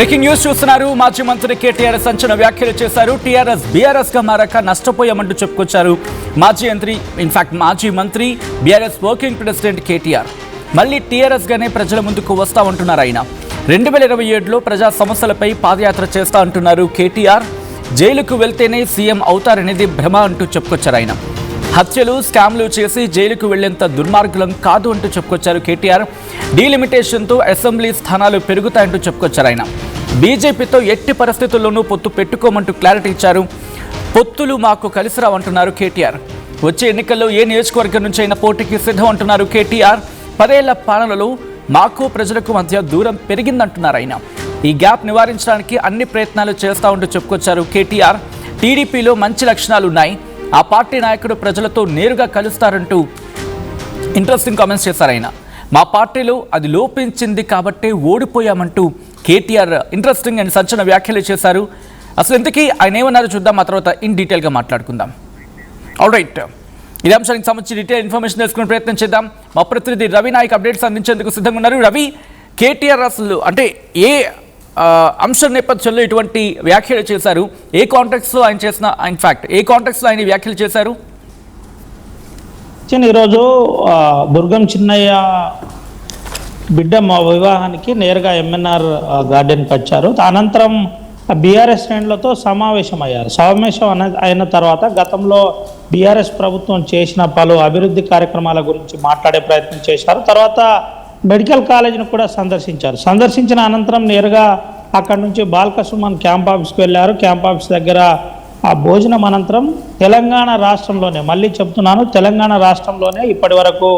Breaking news చూస్తున్నారు. మాజీ మంత్రి కేటీఆర్ సంచలన వ్యాఖ్యలు చేశారు. టీఆర్ఎస్ బీఆర్ఎస్ గా మారాక నష్టపోయామంటూ చెప్పుకొచ్చారు మాజీ మంత్రి బీఆర్ఎస్ వర్కింగ్ ప్రెసిడెంట్ కేటీఆర్. మళ్ళీ టీఆర్ఎస్ గానే ప్రజల ముందుకు వస్తా ఉంటున్నారు. ఆయన 2027లో ప్రజా సమస్యలపై పాదయాత్ర చేస్తా అంటున్నారు కేటీఆర్. జైలుకు వెళ్తేనే సీఎం అవుతారనేది భ్రమ అంటూ చెప్పుకొచ్చారు. ఆయన హత్యలు స్కామ్లు చేసి జైలుకు వెళ్లేంత దుర్మార్గులం కాదు అంటూ చెప్పుకొచ్చారు కేటీఆర్. డీలిమిటేషన్తో అసెంబ్లీ స్థానాలు పెరుగుతాయంటూ చెప్పుకొచ్చారు. ఆయన బీజేపీతో ఎట్టి పరిస్థితుల్లోనూ పొత్తు పెట్టుకోమంటూ క్లారిటీ ఇచ్చారు. పొత్తులు మాకు కలిసి రావంటున్నారు కేటీఆర్. వచ్చే ఎన్నికల్లో ఏ నియోజకవర్గం నుంచి అయినా పోటీకి సిద్ధం అంటున్నారు కేటీఆర్. 10 ఏళ్ల పాలనలో మాకు ప్రజలకు మధ్య దూరం పెరిగిందంటున్నారు. ఆయన ఈ గ్యాప్ నివారించడానికి అన్ని ప్రయత్నాలు చేస్తా ఉంటూ చెప్పుకొచ్చారు కేటీఆర్. టీడీపీలో మంచి లక్షణాలు ఉన్నాయి. ఆ పార్టీ నాయకుడు ప్రజలతో నేరుగా కలుస్తారంటూ ఇంట్రెస్టింగ్ కామెంట్స్ చేశారు. ఆయన మా పార్టీలో అది లోపించింది కాబట్టే ఓడిపోయామంటూ కేటీఆర్ ఇంట్రెస్టింగ్ అండ్ సంచలన వ్యాఖ్యలు చేశారు. అసలు ఇంతకీ ఆయన ఏమన్నారో చూద్దాం. ఆ తర్వాత ఇన్ డీటెయిల్గా మాట్లాడుకుందాం. ఆల్రైట్, ఇదే అంశానికి సంబంధించి డీటెయిల్ ఇన్ఫర్మేషన్ తెలుసుకునే ప్రయత్నం చేద్దాం. మా ప్రతినిధి రవి నాయక్ అప్డేట్స్ అందించేందుకు సిద్ధంగా ఉన్నారు. రవి, కేటీఆర్ అసలు అంటే ఏ అంశం నేపథ్యంలో ఇటువంటి వ్యాఖ్యలు చేశారు? ఏ కాంటెక్స్లో ఆయన చేసిన ఏ కాంటెక్స్లో ఆయన వ్యాఖ్యలు చేశారు? ఈరోజు దుర్గం చిన్నయ్య బిడ్డ మా వివాహానికి నేరుగా ఎంఎన్ఆర్ గార్డెన్కి వచ్చారు. అనంతరం బీఆర్ఎస్ శ్రేణులతో సమావేశం అయిన తర్వాత గతంలో బీఆర్ఎస్ ప్రభుత్వం చేసిన పలు అభివృద్ధి కార్యక్రమాల గురించి మాట్లాడే ప్రయత్నం చేశారు. తర్వాత మెడికల్ కాలేజీని కూడా సందర్శించిన అనంతరం నేరుగా అక్కడి నుంచి బాల్క సుమన్ క్యాంప్ ఆఫీస్కి వెళ్ళారు. క్యాంప్ ఆఫీస్ దగ్గర ఆ భోజనం అనంతరం తెలంగాణ రాష్ట్రంలోనే, మళ్ళీ చెప్తున్నాను, తెలంగాణ రాష్ట్రంలోనే ఇప్పటి వరకు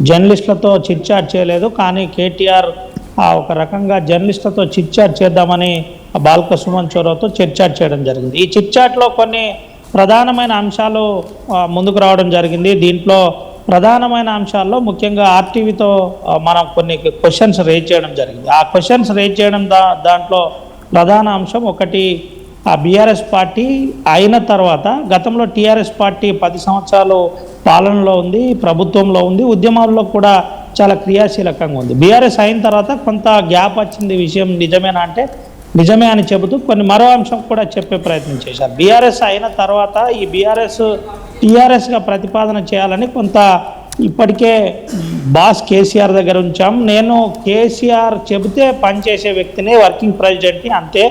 జర్నలిస్టులతో చిట్చాట్ చేయలేదు. కానీ కేటీఆర్ ఒక రకంగా జర్నలిస్టులతో చిట్చాట్ చేద్దామని బాల్క సుమన్ చొరవతో చిట్చాట్ చేయడం జరిగింది. ఈ చిట్చాట్లో కొన్ని ప్రధానమైన అంశాలు ముందుకు రావడం జరిగింది. దీంట్లో ప్రధానమైన అంశాల్లో ముఖ్యంగా ఆర్టీవీతో మనం కొన్ని క్వశ్చన్స్ రేజ్ చేయడం జరిగింది. ఆ క్వశ్చన్స్ రేజ్ చేయడం దాంట్లో ప్రధాన అంశం ఒకటి, ఆ బీఆర్ఎస్ పార్టీ అయిన తర్వాత గతంలో టీఆర్ఎస్ పార్టీ 10 సంవత్సరాలు పాలనలో ఉంది, ప్రభుత్వంలో ఉంది, ఉద్యమాల్లో కూడా చాలా క్రియాశీలకంగా ఉంది. బీఆర్ఎస్ అయిన తర్వాత కొంత గ్యాప్ వచ్చింది. విషయం నిజమేనా అంటే నిజమే అని చెబుతూ కొన్ని మరో అంశం కూడా చెప్పే ప్రయత్నం చేశారు. బీఆర్ఎస్ అయిన తర్వాత ఈ టీఆర్ఎస్గా ప్రతిపాదన చేయాలని కొంత ఇప్పటికే బాస్ కేసీఆర్ దగ్గర ఉంచాం. నేను కేసీఆర్ చెబితే పనిచేసే వ్యక్తిని, వర్కింగ్ ప్రెసిడెంట్ని, అంతే,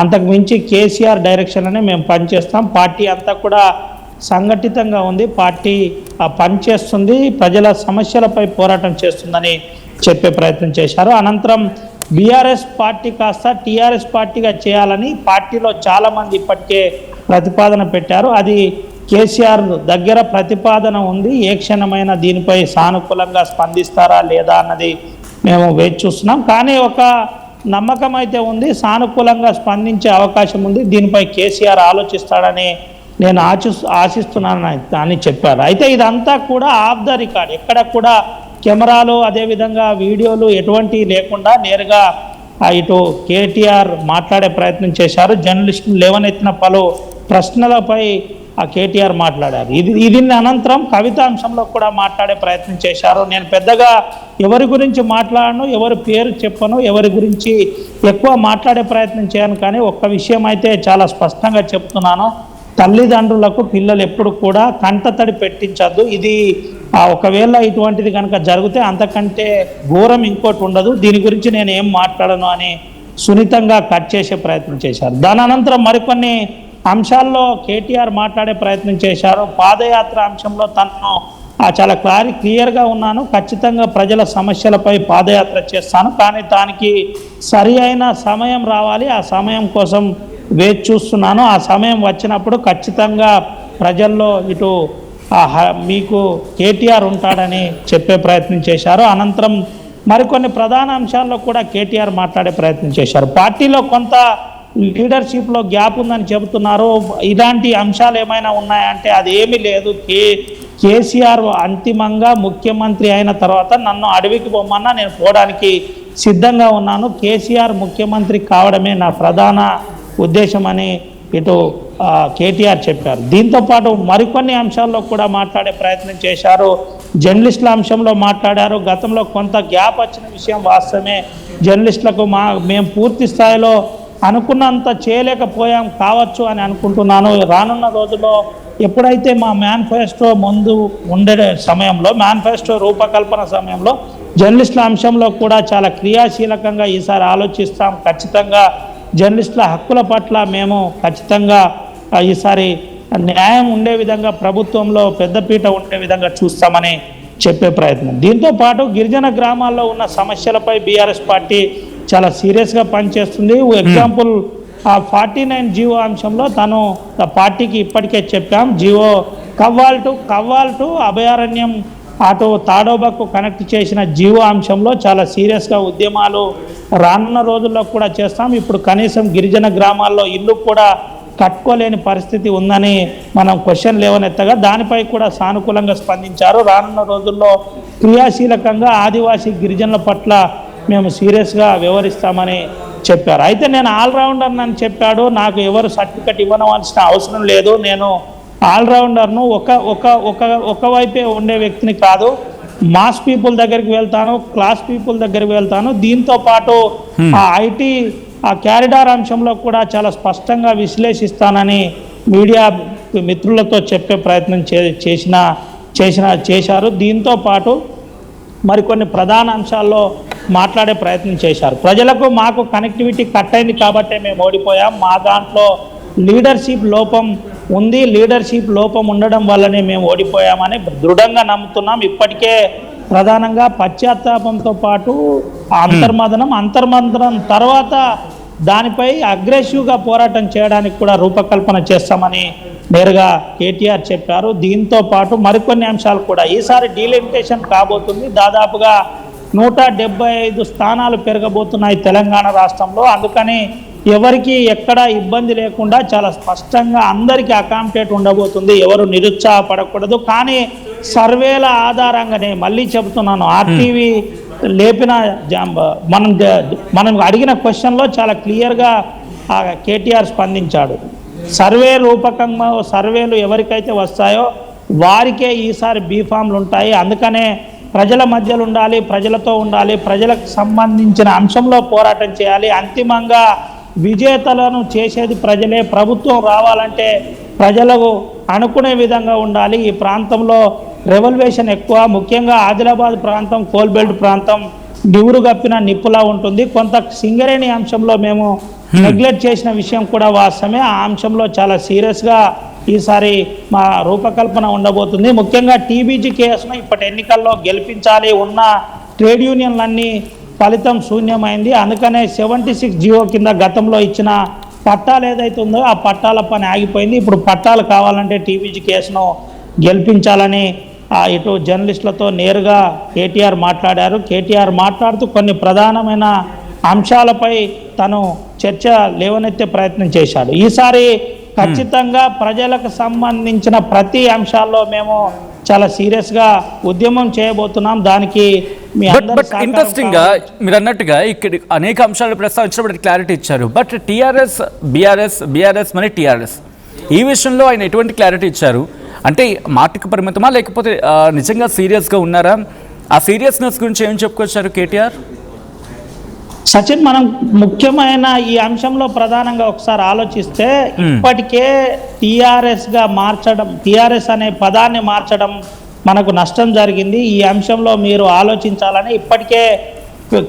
అంతకు మించి కేసీఆర్ డైరెక్షన్లోనే మేము పనిచేస్తాం. పార్టీ అంతా కూడా సంఘటితంగా ఉంది, పార్టీ పనిచేస్తుంది, ప్రజల సమస్యలపై పోరాటం చేస్తుందని చెప్పే ప్రయత్నం చేశారు. అనంతరం బీఆర్ఎస్ పార్టీ కాస్త టీఆర్ఎస్ పార్టీగా చేయాలని పార్టీలో చాలామంది ఇప్పటికే ప్రతిపాదన పెట్టారు. అది కేసీఆర్ దగ్గర ప్రతిపాదన ఉంది. ఏ క్షణమైన దీనిపై సానుకూలంగా స్పందిస్తారా లేదా అన్నది మేము వేచి చూస్తున్నాం. కానీ ఒక నమ్మకం అయితే ఉంది, సానుకూలంగా స్పందించే అవకాశం ఉంది. దీనిపై కేసీఆర్ ఆలోచిస్తాడని నేను ఆశిస్తున్నాను అని చెప్పారు. అయితే ఇదంతా కూడా ఆఫ్ ద రికార్డ్, ఎక్కడ కూడా కెమెరాలు అదేవిధంగా వీడియోలు ఎటువంటి లేకుండా నేరుగా ఇటు కేటీఆర్ మాట్లాడే ప్రయత్నం చేశారు. జర్నలిస్టులు లేవనెత్తిన పలు ప్రశ్నలపై కేటీఆర్ మాట్లాడారు. ఇది అనంతరం కవితాంశంలో కూడా మాట్లాడే ప్రయత్నం చేశారు. నేను పెద్దగా ఎవరి గురించి మాట్లాడను, ఎవరి పేరు చెప్పను, ఎవరి గురించి ఎక్కువ మాట్లాడే ప్రయత్నం చేయను. కానీ ఒక్క విషయం అయితే చాలా స్పష్టంగా చెప్తున్నాను, తల్లిదండ్రులకు పిల్లలు ఎప్పుడు కూడా కంటతడి పెట్టించద్దు. ఇది ఒకవేళ ఇటువంటిది కనుక జరిగితే అంతకంటే ఘోరం ఇంకోటి ఉండదు. దీని గురించి నేను ఏం మాట్లాడను అని సున్నితంగా కట్ చేసే ప్రయత్నం చేశారు. దాని అనంతరం మరికొన్ని అంశాల్లో కేటీఆర్ మాట్లాడే ప్రయత్నం చేశారు. పాదయాత్ర అంశంలో తను చాలా క్లియర్గా ఉన్నాను, ఖచ్చితంగా ప్రజల సమస్యలపై పాదయాత్ర చేస్తాను, కానీ దానికి సరి అయిన సమయం రావాలి, ఆ సమయం కోసం వేచి చూస్తున్నాను. ఆ సమయం వచ్చినప్పుడు ఖచ్చితంగా ప్రజల్లో ఇటు మీకు కేటీఆర్ ఉంటాడని చెప్పే ప్రయత్నం చేశారు. అనంతరం మరికొన్ని ప్రధాన అంశాల్లో కూడా కేటీఆర్ మాట్లాడే ప్రయత్నం చేశారు. పార్టీలో కొంత లీడర్షిప్లో గ్యాప్ ఉందని చెబుతున్నారు. ఇలాంటి అంశాలు ఏమైనా ఉన్నాయంటే అది ఏమీ లేదు. కేసీఆర్ అంతిమంగా ముఖ్యమంత్రి అయిన తర్వాత నన్ను అడవికి పొమ్మన్నా నేను పోవడానికి సిద్ధంగా ఉన్నాను. కేసీఆర్ ముఖ్యమంత్రి కావడమే నా ప్రధాన ఉద్దేశం అని ఇటు కేటీఆర్ చెప్పారు. దీంతోపాటు మరికొన్ని అంశాల్లో కూడా మాట్లాడే ప్రయత్నం చేశారు. జర్నలిస్టుల అంశంలో మాట్లాడారు. గతంలో కొంత గ్యాప్ వచ్చిన విషయం వాస్తవమే. జర్నలిస్టులకు మేము పూర్తి స్థాయిలో అనుకున్నంత చేయలేకపోయాం కావచ్చు అని అనుకుంటున్నాను. రానున్న రోజుల్లో ఎప్పుడైతే మా మేనిఫెస్టో ముందు ఉండే సమయంలో, మేనిఫెస్టో రూపకల్పన సమయంలో జర్నలిస్టుల అంశంలో కూడా చాలా క్రియాశీలకంగా ఈసారి ఆలోచిస్తాం. ఖచ్చితంగా జర్నలిస్టుల హక్కుల పట్ల మేము ఖచ్చితంగా ఈసారి న్యాయం ఉండే విధంగా, ప్రభుత్వంలో పెద్దపీట ఉండే విధంగా చూస్తామని చెప్పే ప్రయత్నం. దీంతోపాటు గిరిజన గ్రామాల్లో ఉన్న సమస్యలపై బీఆర్ఎస్ పార్టీ చాలా సీరియస్గా పనిచేస్తుంది. ఎగ్జాంపుల్ 49 జీవో అంశంలో తను పార్టీకి ఇప్పటికే చెప్పాం. జీవో కవ్వాల్ టు అభయారణ్యం అటు తాడోబాకు కనెక్ట్ చేసిన జీవో అంశంలో చాలా సీరియస్గా ఉద్యమాలు రానున్న రోజుల్లో కూడా చేస్తాం. ఇప్పుడు కనీసం గిరిజన గ్రామాల్లో ఇల్లు కూడా కట్టుకోలేని పరిస్థితి ఉందని మనం క్వశ్చన్ లేవనెత్తగా దానిపై కూడా సానుకూలంగా స్పందించారు. రానున్న రోజుల్లో క్రియాశీలకంగా ఆదివాసీ గిరిజనుల పట్ల మేము సీరియస్గా వ్యవహరిస్తామని చెప్పారు. అయితే నేను ఆల్రౌండర్ అని చెప్పాడు. నాకు ఎవరు సర్టిఫికెట్ ఇవ్వనవలసిన అవసరం లేదు. నేను ఆల్రౌండర్ను ఒకవైపే ఉండే వ్యక్తిని కాదు. మాస్ పీపుల్ దగ్గరికి వెళ్తాను, క్లాస్ పీపుల్ దగ్గరికి వెళ్తాను. దీంతో పాటు ఐటీ క్యారిడార్ అంశంలో కూడా చాలా స్పష్టంగా విశ్లేషిస్తానని మీడియా మిత్రులతో చెప్పే ప్రయత్నం చేశారు. దీంతో పాటు మరికొన్ని ప్రధాన అంశాల్లో మాట్లాడే ప్రయత్నం చేశారు. ప్రజలకు మాకు కనెక్టివిటీ కట్ అయింది కాబట్టే మేము ఓడిపోయాం. మా దాంట్లో లీడర్షిప్ లోపం ఉంది. లీడర్షిప్ లోపం ఉండడం వల్లనే మేము ఓడిపోయామని దృఢంగా నమ్ముతున్నాం. ఇప్పటికే ప్రధానంగా పశ్చాత్తాపంతో పాటు అంతర్మంతరం తర్వాత దానిపై అగ్రెసివ్గా పోరాటం చేయడానికి కూడా రూపకల్పన చేస్తామని నేరుగా కేటీఆర్ చెప్పారు. దీంతో పాటు మరికొన్ని అంశాలు కూడా ఈసారి డీలిమిటేషన్ కాబోతుంది. దాదాపుగా 175 స్థానాలు పెరగబోతున్నాయి తెలంగాణ రాష్ట్రంలో. అందుకని ఎవరికి ఎక్కడ ఇబ్బంది లేకుండా చాలా స్పష్టంగా అందరికీ అకామిడేట్ ఉండబోతుంది. ఎవరు నిరుత్సాహపడకూడదు. కానీ సర్వేల ఆధారంగానే మళ్ళీ చెబుతున్నాను, ఆర్టీవీ లేపిన మనం అడిగిన క్వశ్చన్లో చాలా క్లియర్గా కేటీఆర్ స్పందించాడు. సర్వేలు ఎవరికైతే వస్తాయో వారికే ఈసారి బీఫామ్లు ఉంటాయి. అందుకనే ప్రజల మధ్యలో ఉండాలి, ప్రజలతో ఉండాలి, ప్రజలకు సంబంధించిన అంశంలో పోరాటం చేయాలి. అంతిమంగా విజేతలను చేసేది ప్రజలే. ప్రభుత్వం రావాలంటే ప్రజలకు అనుకునే విధంగా ఉండాలి. ఈ ప్రాంతంలో రెవల్యూషన్ ఎక్కువ. ముఖ్యంగా ఆదిలాబాద్ ప్రాంతం, కోల్బెల్ట్ ప్రాంతం నివురు గప్పిన నిప్పులా ఉంటుంది. కొంత సింగరేణి అంశంలో మేము నెగ్లెక్ట్ చేసిన విషయం కూడా వాస్తవమే. ఆ అంశంలో చాలా సీరియస్గా ఈసారి మా రూపకల్పన ఉండబోతుంది. ముఖ్యంగా టీబీజీ కేసును ఇప్పటి ఎన్నికల్లో గెలిపించాలి. ఉన్న ట్రేడ్ యూనియన్లన్నీ ఫలితం శూన్యమైంది. అందుకనే 76 జీవో కింద గతంలో ఇచ్చిన పట్టాలు ఏదైతే ఉందో ఆ పట్టాల పని ఆగిపోయింది. ఇప్పుడు పట్టాలు కావాలంటే టీబీజీ కేసును గెలిపించాలని ఇటు జర్నలిస్టులతో నేరుగా కేటీఆర్ మాట్లాడారు. కేటీఆర్ మాట్లాడుతూ కొన్ని ప్రధానమైన అంశాలపై తను చర్చ లేవనెత్తే ప్రయత్నం చేశాడు. ఈసారి ఖచ్చితంగా ప్రజలకు సంబంధించిన ప్రతి అంశాల్లో మేము చాలా సీరియస్గా ఉద్యమం చేయబోతున్నాం. దానికి మీ ఇంట్రెస్టింగ్ గా మీరు అన్నట్టుగా ఇక్కడ అనేక అంశాలు ప్రస్తావించినప్పుడు క్లారిటీ ఇచ్చారు. బట్ టీఆర్ఎస్ బీఆర్ఎస్ మరి టీఆర్ఎస్ ఈ విషయంలో ఆయన ఎటువంటి క్లారిటీ ఇచ్చారు? అంటే మాటకు పరిమితమా లేకపోతే నిజంగా సీరియస్గా ఉన్నారా? ఆ సీరియస్నెస్ గురించి ఏం చెప్పుకొచ్చారు కేటీఆర్? సచిన్, మనం ముఖ్యమైన ఈ అంశంలో ప్రధానంగా ఒకసారి ఆలోచిస్తే ఇప్పటికే టీఆర్ఎస్ అనే పదాన్ని మార్చడం మనకు నష్టం జరిగింది. ఈ అంశంలో మీరు ఆలోచించాలని ఇప్పటికే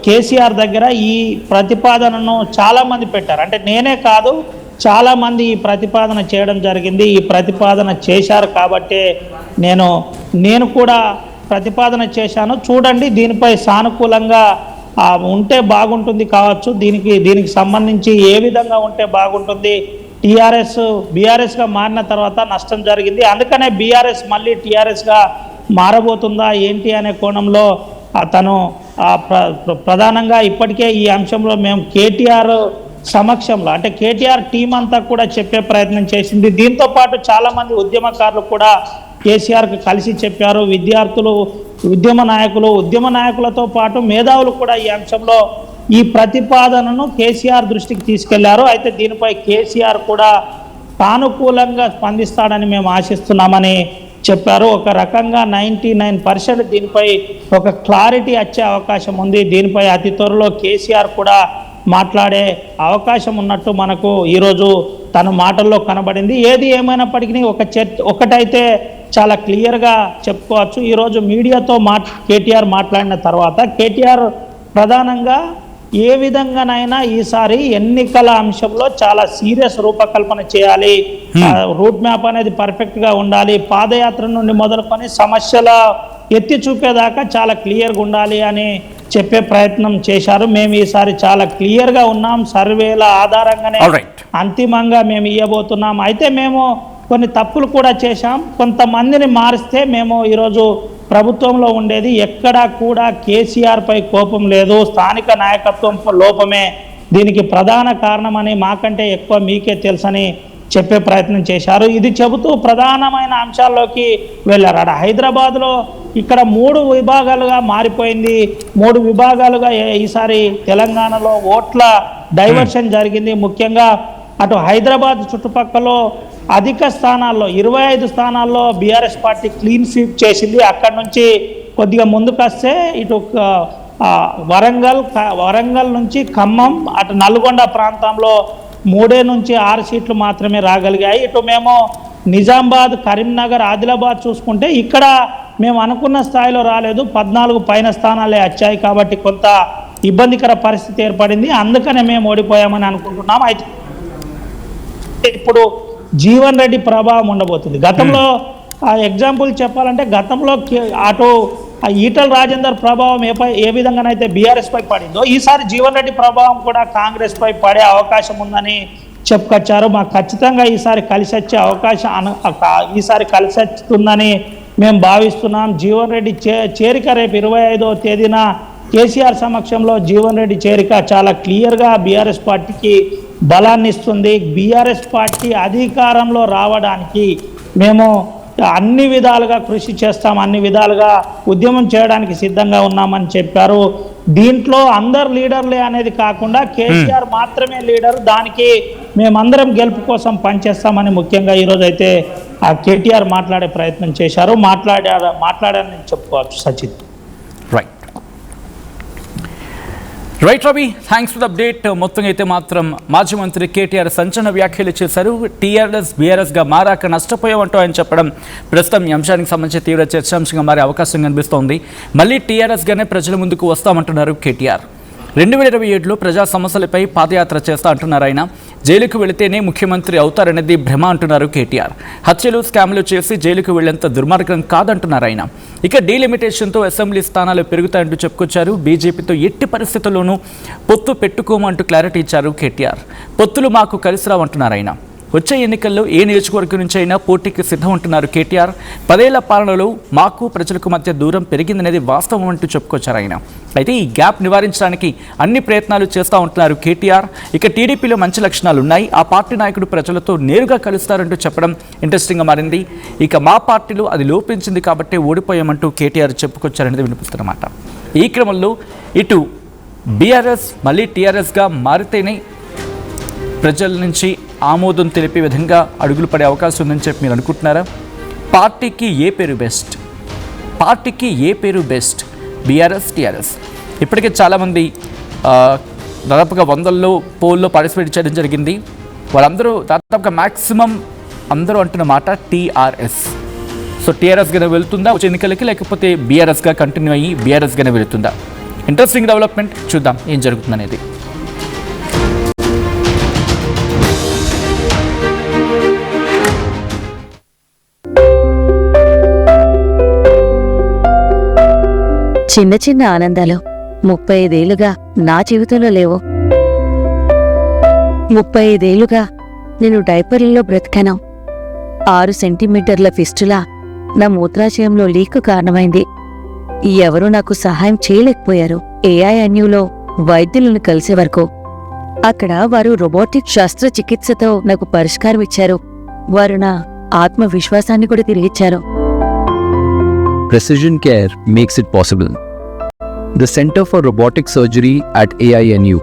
కేసీఆర్ దగ్గర ఈ ప్రతిపాదనను చాలామంది పెట్టారు. అంటే నేనే కాదు, చాలామంది ఈ ప్రతిపాదన చేయడం జరిగింది. ఈ ప్రతిపాదన చేశారు కాబట్టే నేను కూడా ప్రతిపాదన చేశాను. చూడండి, దీనిపై సానుకూలంగా ఉంటే బాగుంటుంది కావచ్చు. దీనికి సంబంధించి ఏ విధంగా ఉంటే బాగుంటుంది? బీఆర్ఎస్గా మారిన తర్వాత నష్టం జరిగింది. అందుకనే బీఆర్ఎస్ మళ్ళీ టీఆర్ఎస్గా మారబోతుందా ఏంటి అనే కోణంలో తను ప్రధానంగా ఇప్పటికే ఈ అంశంలో మేము కేటీఆర్ సమక్షంలో, అంటే కేటీఆర్ టీం అంతా కూడా చెప్పే ప్రయత్నం చేసింది. దీంతో పాటు చాలామంది ఉద్యమకారులు కూడా కేసీఆర్కి కలిసి చెప్పారు. విద్యార్థులు, ఉద్యమ నాయకులతో పాటు మేధావులు కూడా ఈ అంశంలో ఈ ప్రతిపాదనను కేసీఆర్ దృష్టికి తీసుకెళ్లారు. అయితే దీనిపై కేసీఆర్ కూడా సానుకూలంగా స్పందిస్తాడని మేము ఆశిస్తున్నామని చెప్పారు. ఒక రకంగా 99% దీనిపై ఒక క్లారిటీ వచ్చే అవకాశం ఉంది. దీనిపై అతి త్వరలో కేసీఆర్ కూడా మాట్లాడే అవకాశం ఉన్నట్టు మనకు ఈరోజు తన మాటల్లో కనబడింది. ఏది ఏమైనప్పటికీ ఒకటైతే చాలా క్లియర్గా చెప్పుకోవచ్చు. ఈరోజు మీడియాతో కేటీఆర్ మాట్లాడిన తర్వాత కేటీఆర్ ప్రధానంగా ఏ విధంగానైనా ఈసారి ఎన్నికల అంశంలో చాలా సీరియస్ రూపకల్పన చేయాలి, రూట్ మ్యాప్ అనేది పర్ఫెక్ట్గా ఉండాలి, పాదయాత్ర నుండి మొదలుకొని సమస్యల ఎత్తి చూపేదాకా చాలా క్లియర్గా ఉండాలి అని చెప్పే ప్రయత్నం చేశారు. మేము ఈసారి చాలా క్లియర్గా ఉన్నాం, సర్వేల ఆధారంగానే అంతిమంగా మేము ఇవ్వబోతున్నాం. అయితే మేము కొన్ని తప్పులు కూడా చేశాం, కొంతమందిని మారిస్తే మేము ఈరోజు ప్రభుత్వంలో ఉండేది. ఎక్కడా కూడా కేసీఆర్ పై కోపం లేదు, స్థానిక నాయకత్వం లోపమే దీనికి ప్రధాన కారణమని మాకంటే ఎక్కువ మీకే తెలుసని చెప్పే ప్రయత్నం చేశారు. ఇది చెబుతూ ప్రధానమైన అంశాల్లోకి వెళ్ళారు. హైదరాబాద్లో ఇక్కడ 3 విభాగాలుగా మారిపోయింది. 3 విభాగాలుగా ఈసారి తెలంగాణలో ఓట్ల డైవర్షన్ జరిగింది. ముఖ్యంగా అటు హైదరాబాద్ చుట్టుపక్కల అధిక స్థానాల్లో 25 స్థానాల్లో బీఆర్ఎస్ పార్టీ క్లీన్ స్వీప్ చేసింది. అక్కడి నుంచి కొద్దిగా ముందుకు వస్తే ఇటు వరంగల్ నుంచి ఖమ్మం, అటు నల్గొండ ప్రాంతంలో 3 నుంచి 6 సీట్లు మాత్రమే రాగలిగాయి. ఇటు మేము నిజామాబాద్, కరీంనగర్, ఆదిలాబాద్ చూసుకుంటే ఇక్కడ మేము అనుకున్న స్థాయిలో రాలేదు, 14 పైన స్థానాలే వచ్చాయి. కాబట్టి కొంత ఇబ్బందికర పరిస్థితి ఏర్పడింది, అందుకనే మేము ఓడిపోయామని అనుకుంటున్నాం. అయితే ఇప్పుడు జీవన్ రెడ్డి ప్రభావం ఉండబోతుంది. గతంలో ఎగ్జాంపుల్ చెప్పాలంటే గతంలో అటు ఈటల రాజేందర్ ప్రభావం ఏ విధంగానైతే బీఆర్ఎస్ పై పడిందో ఈసారి జీవన్ రెడ్డి ప్రభావం కూడా కాంగ్రెస్ పై పడే అవకాశం ఉందని చెప్పుకొచ్చారు. మాకు ఖచ్చితంగా ఈసారి కలిసి వచ్చే అవకాశం ఈసారి కలిసి వస్తుందని మేము భావిస్తున్నాం. జీవన్ రెడ్డి చేరిక రేపు 25వ తేదీన కేసీఆర్ సమక్షంలో జీవన్ రెడ్డి చేరిక చాలా క్లియర్గా బీఆర్ఎస్ పార్టీకి బలాన్ని ఇస్తుంది. బీఆర్ఎస్ పార్టీ అధికారంలో రావడానికి మేము అన్ని విధాలుగా కృషి చేస్తాం, అన్ని విధాలుగా ఉద్యమం చేయడానికి సిద్ధంగా ఉన్నామని చెప్పారు. దీంట్లో అందరు లీడర్లే అనేది కాకుండా కేసీఆర్ మాత్రమే లీడర్, దానికి మేమందరం గెలుపు కోసం పనిచేస్తామని ముఖ్యంగా ఈరోజు అయితే ఆ కేటీఆర్ మాట్లాడే ప్రయత్నం చేశారు. మాట్లాడారని చెప్పుకోవచ్చు. Sachin. Right Ravi, thanks for the update. మొత్తంగా అయితే మాత్రం మాజీ మంత్రి కేటీఆర్ సంచలన వ్యాఖ్యలు చేశారు. టీఆర్ఎస్ బీఆర్ఎస్గా మారాక నష్టపోయామంటూ ఆయన చెప్పడం ప్రస్తుతం ఈ అంశానికి సంబంధించి తీవ్ర చర్చాంశంగా మారే అవకాశం కనిపిస్తోంది. మళ్ళీ టీఆర్ఎస్గానే ప్రజల ముందుకు వస్తామంటున్నారు కేటీఆర్. 2027లో ప్రజా సమస్యలపై పాదయాత్ర చేస్తా అంటున్నారు ఆయన. జైలుకు వెళితేనే ముఖ్యమంత్రి అవుతారనేది భ్రమ అంటున్నారు కేటీఆర్. హత్యలు, స్కామ్లు చేసి జైలుకు వెళ్లేంత దుర్మార్గం కాదంటున్నారు ఆయన. ఇక డీలిమిటేషన్తో అసెంబ్లీ స్థానాలు పెరుగుతాయంటూ చెప్పుకొచ్చారు. బీజేపీతో ఎట్టి పరిస్థితుల్లోనూ పొత్తు పెట్టుకోమంటూ క్లారిటీ ఇచ్చారు కేటీఆర్. పొత్తులు మాకు కలిసి రావంటున్నారు ఆయన. వచ్చే ఎన్నికల్లో ఏ నియోజకవర్గం నుంచి అయినా పోటీకి సిద్ధం అంటున్నారు కేటీఆర్. 10 ఏళ్ల పాలనలో మాకు ప్రజలకు మధ్య దూరం పెరిగిందనేది వాస్తవం అంటూ చెప్పుకొచ్చారు ఆయన. అయితే ఈ గ్యాప్ నివారించడానికి అన్ని ప్రయత్నాలు చేస్తూ ఉంటున్నారు కేటీఆర్. ఇక టీడీపీలో మంచి లక్షణాలు ఉన్నాయి, ఆ పార్టీ నాయకుడు ప్రజలతో నేరుగా కలుస్తారంటూ చెప్పడం ఇంట్రెస్టింగ్గా మారింది. ఇక మా పార్టీలో అది లోపించింది కాబట్టి ఓడిపోయామంటూ కేటీఆర్ చెప్పుకొచ్చారనేది వినిపిస్తున్నమాట. ఈ క్రమంలో ఇటు బీఆర్ఎస్ మళ్ళీ టీఆర్ఎస్గా మారితేనే ప్రజల నుంచి ఆమోదం తెలిపే విధంగా అడుగులు పడే అవకాశం ఉందని చెప్పి మీరు అనుకుంటున్నారా? పార్టీకి ఏ పేరు బెస్ట్? పార్టీకి ఏ పేరు బెస్ట్? BRS, TRS? ఇప్పటికే చాలామంది దాదాపుగా 100లో పోల్లో పార్టిసిపేట్ చేయడం జరిగింది. వాళ్ళందరూ దాదాపుగా మ్యాక్సిమం అందరూ అంటున్న మాట టీఆర్ఎస్. సో టీఆర్ఎస్గానే వెళ్తుందా వచ్చే ఎన్నికలకి, లేకపోతే బీఆర్ఎస్గా కంటిన్యూ అయ్యి బీఆర్ఎస్గానే వెళుతుందా? ఇంట్రెస్టింగ్ డెవలప్మెంట్, చూద్దాం ఏం జరుగుతుందనేది. చిన్న చిన్న ఆనందాలు 35 ఏళ్లుగా నా జీవితంలో లేవు. 35 ఏళ్లుగా నేను డైపర్లలో బ్రతికాను. 6 సెంటీమీటర్ల ఫిస్టులా నా మూత్రాశయంలో లీక్ కారణమైంది. ఎవరూ నాకు సహాయం చేయలేకపోయారు. ఏఐఎన్యూలో వైద్యులను కలిసే వరకు. అక్కడ వారు రోబోటిక్ శస్త్రచికిత్సతో నాకు పరిష్కారం ఇచ్చారు. వారు నా ఆత్మవిశ్వాసాన్ని కూడా తిరిగిచ్చారు. Precision care makes it possible. The Center for Robotic Surgery at AINU